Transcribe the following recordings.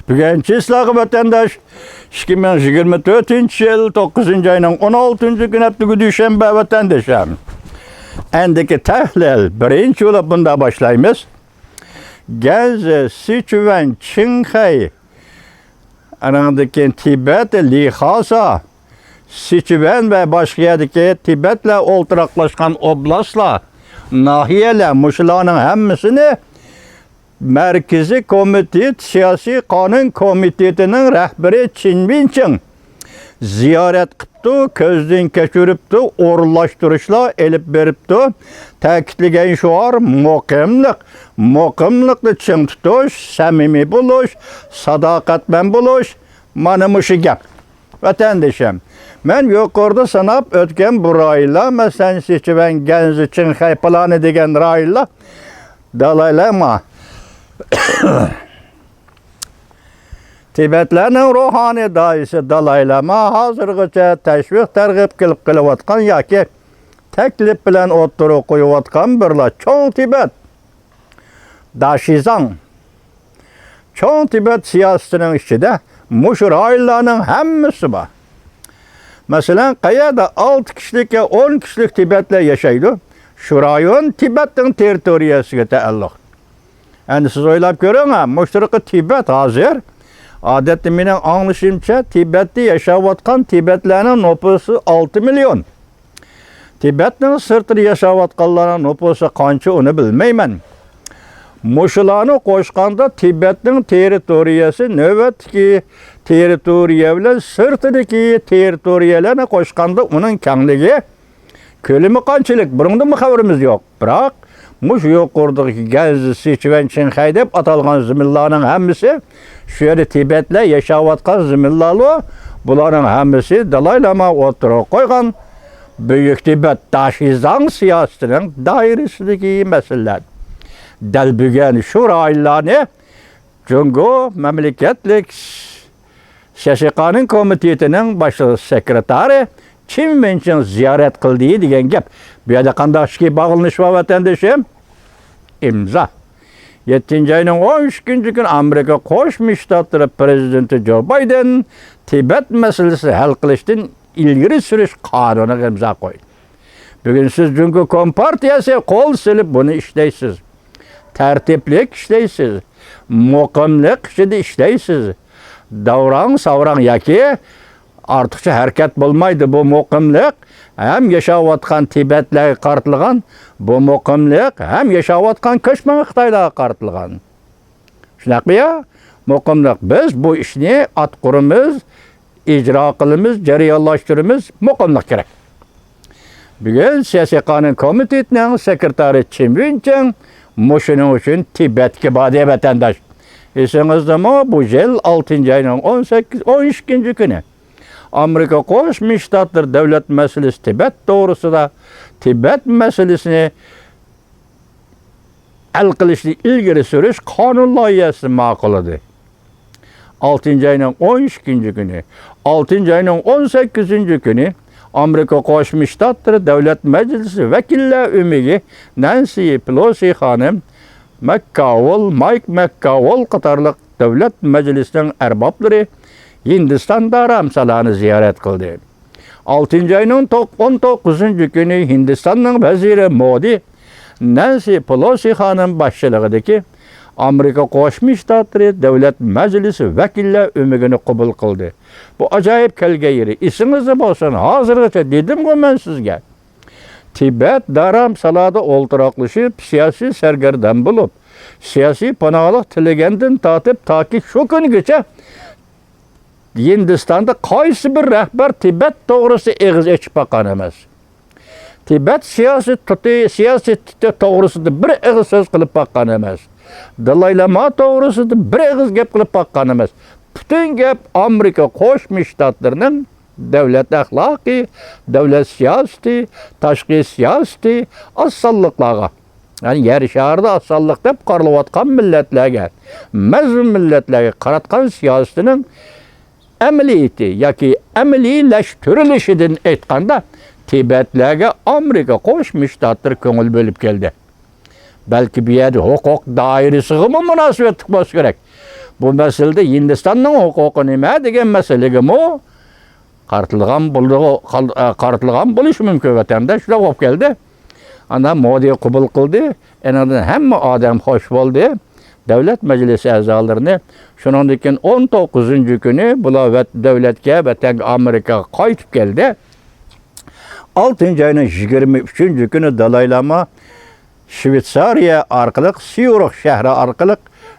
Bugün çislagı vatandaş 2024 yıl 9. ayının 16. gün hafta düşenbe vatandaşım. Endiki tahlil birinci olup bunda başlayımız. Gezi, Sichuan, Qinghai, anadaki Tibet, Lhasa, Sichuan ve başka yerdeki Tibet'le olturaklaşkan oblastla, nahiyeler, muşulanın hemmisini Merkezi Komitet, Siyasi Kanun Komitetinin rehberi Çin Wincheng ziyaret kıptı, közden keçiripti, orlaştırışla elip beripti. Ta'kidlagan şuar muqimlik. Muqimlikni çiң tutuş, samimiy buluş, sadaqatman buluş, mana mushu gap. Vatandaşım, men yuqorida sanab o'tgan bu rayonlar, masalan, Sichuan, Ganzi, Qinghai plani degan rayonlar Dalai Lama Tibetlerinin ruhani daisi Dalai Lama hazırgacha təşviq tərgib qilib qilayotgan yoki taklif bilan o'ttirib qo'yayotgan birla Cho'ng Tibet Dashizang Cho'ng Tibet siyosatining ichida mushu rayonlarning hammasi bor. Masalan, qayerda 6 kishilik yo 10 kishilik Tibetlar yashaydi, shu rayon Tibetning territoriyasiga taalluq. Endi siz o'ylab ko'ring, mushtaraqi Tibet hozir odatda mening anglashimcha Tibetda yashayotgan Tibetlarning nufusi 6 million. Tibetning sirtida yashayotganlarning nufusi qancha uni bilmayman. Mushularni qo'shganda Tibetning territoriyasi navbatdagi territoriya bilan sirtidagi territoriyalarni qo'shganda uning kengligi ko'lami qanchalik bundan xabarimiz yo'q. Biroq mush yuqoridagi Ganzi, Sichuan, Qinghai deb atalgan ziminlarning hammasi shu yerda Tibetlar yashayotgan ziminlar. Bularning hammasi Dalai Lama o'tirib qo'ygan Buyuk Tibet Dashizang siyosatining doirasidagi masalalar. Dal bugun shu rayonlarni Jungo mamlakatlik Siyosiy Qonun komitetining bosh sekretari Çin Wincheng ziyorat qildi degan gap. Bu yerda qandayki bog'lanish va vatandoshim imzo. 7 ayning 13 kun Amerika Qo'shma Shtatlari prezidenti Joe Biden Tibet masalasini hal qilishdan ilgari surish qonuniga imzo qo'ydi. Bugun siz Jungo Kompartiyasi qo'l silib buni ishlaysiz. Tertiplik ishlaysiz. Muqimlik ichida ishlaysiz. Davron savrang yoki ortiqcha harakat bo'lmaydi. Bu muqimlik ham yashayotgan Tibetlarga qaratilgan, bu muqimlik ham yashayotgan ko'chman Xitoylarga qaratilgan. Shunaqa muqimlik. Biz bu ishni atqurimiz, ijro qilamiz, jarayonlashtiramiz, muqimlik kerak. Bugun Siyosiy Qonun komitetining sekretari Çin Wincheng mushuning uchun Tibetga bordi vatandosh. Esingizdami, bu yil 6 ayning 12 kuni Amerika Qo'shma Shtatlar davlat masalasi Tibet to'g'risida Tibet masalasini hal qilishni ilgari surish qonun loyihasi ma'qulladi. 6 ayning 12 kuni, 6 ayning 18 kuni Amerika Qo'shma Shtatlar davlat majlisi vakillar umigi Nancy Pelosi xonim Mike McConnell qatorliq davlat majlisining arboblari Hindistonda Ramsalani ziyorat qildi. 6 ayning 19 kuni Hindistonning vaziri Modi Nancy Pelosi xonim boshchiligidagi Amerika Qo'shma Shtatlari davlat majlisi vakillar umigini qabul qildi. Bu ajoyib kelgan yeri. Esingizda bo'lsin, hozirgacha dedim-ku men sizga. Tibet Dharamsalada o'ltiraqlashib, siyosiy sargardon bo'lib, siyosiy panohlik tilagandan tortib toki shu kungacha Hindistonda qaysi bir rahbar Tibet to'g'risida eg'iz ochib boqqan emas. Tibet siyosati to'g'risida bir eg'iz so'z qilib boqqan emas. Dalai Lama to'g'risida bir eg'iz gap qilib boqqan emas. Butun gap Amerika Qo'shma Shtatlarining davlat axloqi, davlat siyosati, tashqi siyosati, osonliqlarga, ya'ni yer sharida osonlik deb qaralayotgan millatlarga, mazlum millatlarga qaratgan siyosatining amaliyati yoki amaliylashtirishidan aytganda Tibetlarga Amerika Qo'shma Shtatlari ko'ngil bo'lib keldi. Belki bir yer hukuk dairesiga münasebetlik bo'lsa kerak. Bu meselede Hindistan'ın hukuku nima degan meseleге mu qartilgan bo'lishi mumkin vatanda shular olib keldi. Ana Modi qabul qildi. Enadan hamma odam xo'sh bo'ldi. Davlat majlisi a'zolarini shundan keyin 19-kuni bular davlatga vatan Amerikaga qaytib keldi. 6-oyning 23-kuni Dalay Lama Shvetsariya orqali Syurix shahri orqali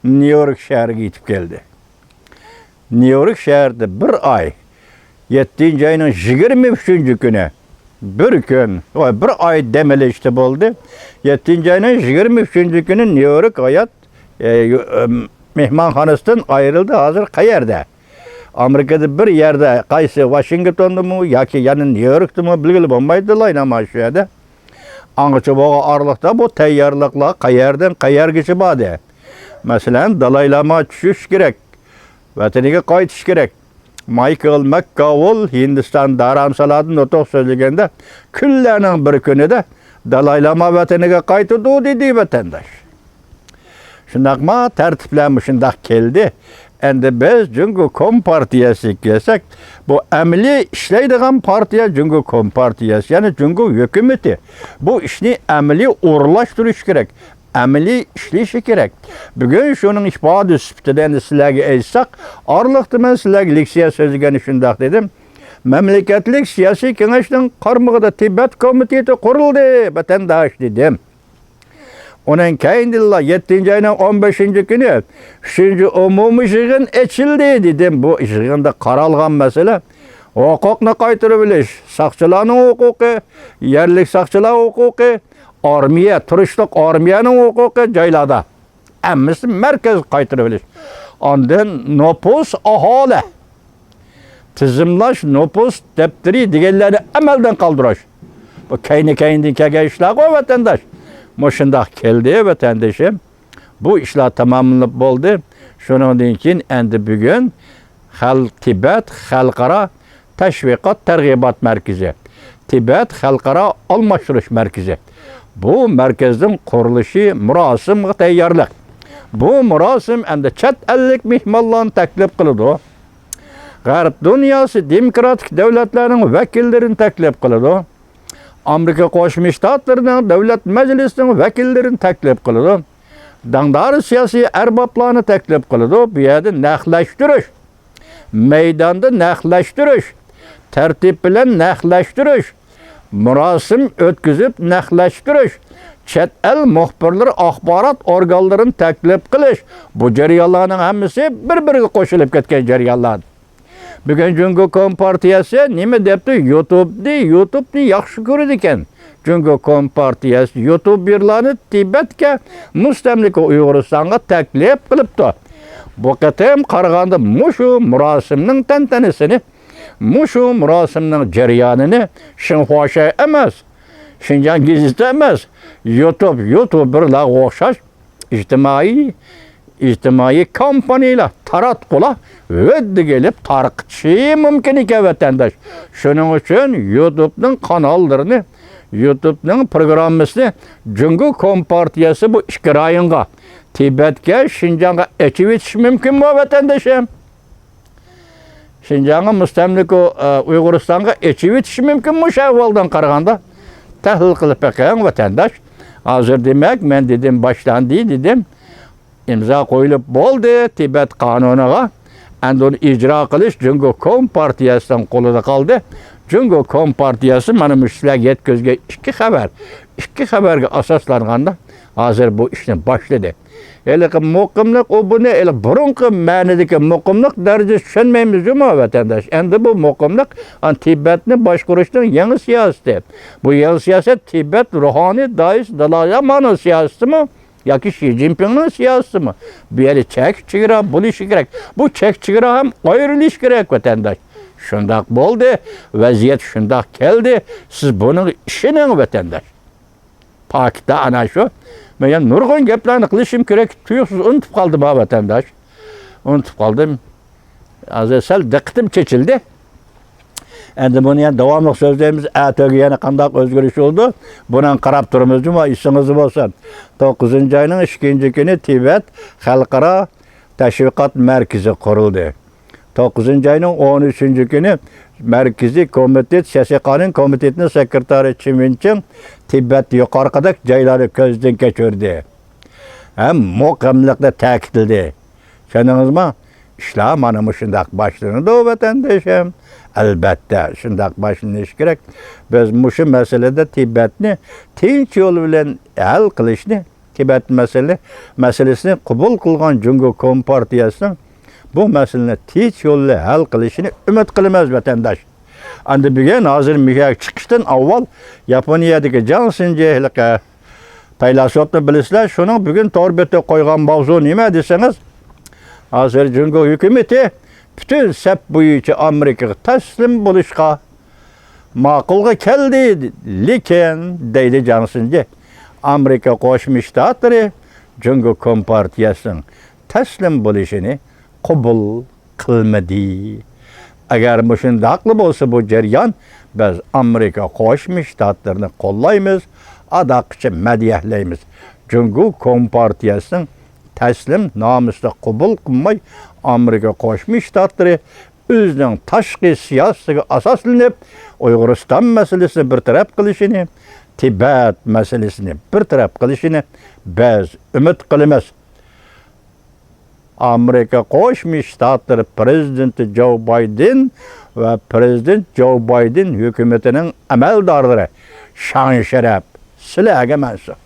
Nyu-York shahriga yetib keldi. Nyu-York shahrida bir oy 7-oyning 23-kuni bir kun, bir oy demelishdi bo'ldi. 7-oyning 23-kuni Nyu-York hayat mehmonxonasidan ayrildi. Hozir qayerda? Amerikada bir yerde, qaysi Washington'da yoki yana Nyu-York'da bilgili bo'lmaydi, laynama shu yerda. Angacha bo'lgan oraliqda bu tayyorliklar qayerdan qayergacha bordi. Masalan, Dalay Lama tushish kerak, vataniga qaytish kerak. Michael McConnell Hindiston daramsalarni nutq so'zlaganda, kunlarning bir kunida Dalay Lama vataniga qaytdi dedi vatandosh. Shundaqma tartiblar shundaq keldi. Endi biz Jungo Kompartiyasi kelsak, bu amaliy ishlaydigan partiya Jungo Kompartiyasi, ya'ni Jungo hukumati. Bu ishni amaliy o'rlashtirish kerak, amaliy ishlashi kerak. Bugun shuning ifoda sifatida sizlarga aytsak, oraliqda men sizlarga leksiya so'zlagani shundaq dedim. Mamlakatlik siyosiy kengashning qarmog'ida Tibet komiteti qurildi, vatandosh dedim. Onun kayindilla 7-oyning 15-kuni 3-umumiy yig'in ochildi dedim. Bu yig'inda qaralgan masala huquqni qaytarib olish, saqchilarning huquqi, yerlik saqchilar huquqi, armiya, turishliq armiyaning huquqi joylarda. Hammasi markaz qaytarib olish. Ondan nopus aholi tizimlash, nopus daftari deganlarni amaldan qoldirish. Bu kayni-kayndan kelgan ishlar vatandosh. Moşundaq keldi vatandaşım. Bu işler tamamlanıp oldu. Şundan keyin endi bugün Tibet Xalqaro Tashviqot Targ'ibot Markazi, Tibet Xalqaro Almashtirish Markazi. Bu markazning qurilishi murosimga tayyorlik. Bu murosim endi chet ellik mehmonlarni taklif qiladi. G'arb dunyosi demokratik davlatlarning vakillarini taklif qiladi. Amerika Qo'shma Shtatlarining davlat majlisining vakillarini taklif qiladi. Dangdor siyosiy arboblarni taklif qiladi. Bu yerda naqlashtirish, maydonda naqlashtirish, tartib bilan naqlashtirish, murosim o'tkazib naqlashtirish, chet el muxbirlar axborot organlarini taklif qilish. Bu jarayonlarning hammasi bir-biriga qo'shilib ketgan jarayonlar. Bugün Jungo Kompartiyasi nima debdi? YouTube'ni yaxshi ko'radi ekan. Jungo Kompartiyasi YouTuberlarni Tibetga mustamlika Uyg'uristonga taklif qilibdi. Bu qatam qaraganda mushu murosimning tantanasini, mushu murosimning jarayonini Shinxuasha emas, Xinjiang gazeti emas, YouTuberlar o'xshash ijtimoiy kompaniyalar taratqular o'ddi kelib tarqitishi mumkin ekan vatandosh. Shuning uchun YouTube'ning kanallarini, YouTube'ning programmasini Jungo Kompartiyasi bu ikki rayonga, Tibetga, Xinjiangga echib etish mumkinmi vatandoshim? Xinjiangga mustamlika Uyg'uristonga echib etish mumkinmi shu ahvoldan qaraganda? Tahlil qilib ekan vatandosh. Hozir demak men dedim boshlandi dedim. İmza qo'yilib bo'ldi Tibet qonuniga. Endi uni ijro qilish Jungo Kompartiyasining qo'lida qoldi. Jungo Kompartiyasi mana mushlar yetkazgan ikki xabarga asoslanganda hozir bu ishni boshladi. Eliqi muqimlik u buni burunqi ma'nidagi muqimlik darajasi tushunmaymizmi vatandosh? Endi bu muqimlik Tibetni boshqarishning yangi siyosati. Bu yangi siyosat Tibet ruhoniy dois Dalay Lama'ning siyosatimi? Yoki Xi Jinpingning siyosatimi? Bu yerda chek-chegara bo'lishi kerak. Bu chek-chegara ham ayrilish kerak vatandosh. Shundaq bo'ldi, vaziyat shundaq keldi. Siz buning ishining vatandosh. Pakda ana shu. Men nurg'un gaplarni qilishim kerak, tuyuqsiz unutib qoldim vatandosh. Unutib qoldim. Azal diqqatim chechildi. Endi buni ham davomli so'zlaymiz. Atigi yana qanday o'zgarish oldu? Bundan qarab turamizmi? Isingiz bo'lsin. 9-oyning 2-kuni Tibet Xalqaro Teşvikat Merkezi kuruldu. 9. ayının 13. günü Merkezi Komitet, SSK'nın komitetinin sekreteri Çiminçin Tibet yukarıdaki cayları gözden geçirdi. Hem mukamlıkla ta'kidledi. Şununuz mu? İşler manımı şundak başlığını da vatandaşım. Elbette şundak başlığını iş gerek. Biz muşu meselede Tibet'ni tinç yolu bilen hal kılışını, Tibet meselesini kabul kılgan Cumhur Kompartiyası'nın bu meselenin tinç yolu hal kılışını ümit kılmaz vatandaş. Anda bugün hazır mihak çıkıştan avval Yaponya'daki Johnson Cehliqe paylaşotni bilisizlar, şunun bugün torbete koygan mavzu nima deseniz, hazır Cumhur hükümeti bütün sep boyunca Amerika'ya teslim buluşqa maqulga keldi, lekin deydi Johnson Ceh, Amerika Qo'shma Shtatlari Cumhur Kompartiyasının teslim buluşunu qabul qilmadi. Agar bu shundaqli bo'lsa bu jarayon, biz Amerika Qo'shma Shtatlarini qo'llaymiz, adaqcha madiyahlaymiz. Cumhur Kompartiyasının teslim nomusida qabul qilmay, Amerika Qo'shma Shtatlari o'zining tashqi siyosatiga asoslanib, Uyg'uriston masalasini bir taraf qilishini, Tibet masalasini bir taraf qilishini biz umid qilamiz. Amerika Qo'shma Shtatlari prezidenti Joe Biden ve Prezident Joe Biden hükümetinin amaldorlari shon sharaf sizlarga mansub.